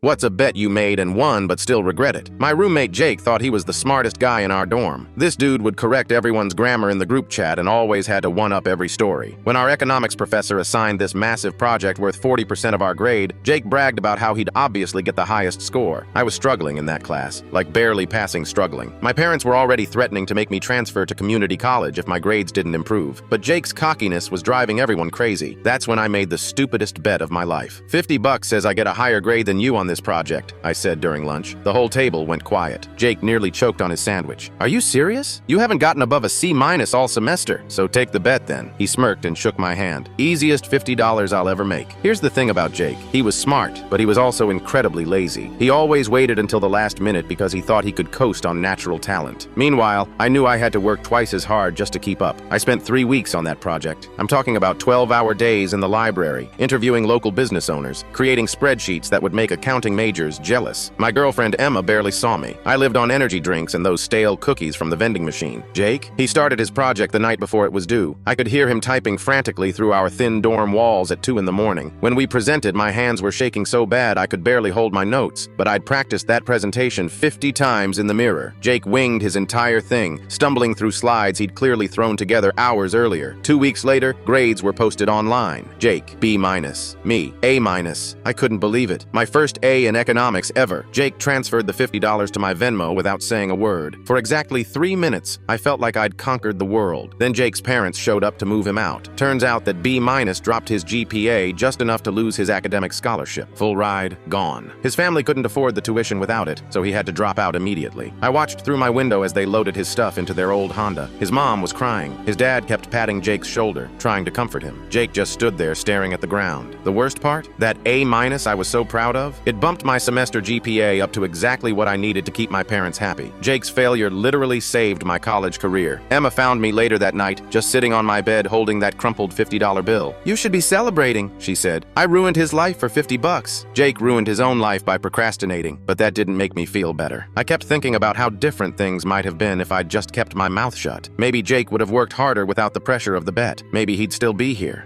What's a bet you made and won but still regret it? My roommate Jake thought he was the smartest guy in our dorm. This dude would correct everyone's grammar in the group chat and always had to one-up every story. When our economics professor assigned this massive project worth 40% of our grade, Jake bragged about how he'd obviously get the highest score. I was struggling in that class, like barely passing struggling. My parents were already threatening to make me transfer to community college if my grades didn't improve, but Jake's cockiness was driving everyone crazy. That's when I made the stupidest bet of my life. $50 says I get a higher grade than you on this project, I said during lunch. The whole table went quiet. Jake nearly choked on his sandwich. Are you serious? You haven't gotten above a C- all semester, so take the bet then. He smirked and shook my hand. Easiest $50 I'll ever make. Here's the thing about Jake. He was smart, but he was also incredibly lazy. He always waited until the last minute because he thought he could coast on natural talent. Meanwhile, I knew I had to work twice as hard just to keep up. I spent 3 weeks on that project. I'm talking about 12-hour days in the library, interviewing local business owners, creating spreadsheets that would make accounting majors jealous. My girlfriend Emma barely saw me. I lived on energy drinks and those stale cookies from the vending machine. Jake? He started his project the night before it was due. I could hear him typing frantically through our thin dorm walls at 2 in the morning. When we presented, my hands were shaking so bad I could barely hold my notes, but I'd practiced that presentation 50 times in the mirror. Jake winged his entire thing, stumbling through slides he'd clearly thrown together hours earlier. 2 weeks later, grades were posted online. Jake, B-, me, A-. I couldn't believe it. My first A in economics ever. Jake transferred the $50 to my Venmo without saying a word. For exactly 3 minutes, I felt like I'd conquered the world. Then Jake's parents showed up to move him out. Turns out that B- dropped his GPA just enough to lose his academic scholarship. Full ride, gone. His family couldn't afford the tuition without it, so he had to drop out immediately. I watched through my window as they loaded his stuff into their old Honda. His mom was crying. His dad kept patting Jake's shoulder, trying to comfort him. Jake just stood there staring at the ground. The worst part? That A- I was so proud of? It bumped my semester GPA up to exactly what I needed to keep my parents happy. Jake's failure literally saved my college career. Emma found me later that night, just sitting on my bed holding that crumpled $50 bill. You should be celebrating, she said. I ruined his life for $50. Jake ruined his own life by procrastinating, but that didn't make me feel better. I kept thinking about how different things might have been if I'd just kept my mouth shut. Maybe Jake would have worked harder without the pressure of the bet. Maybe he'd still be here.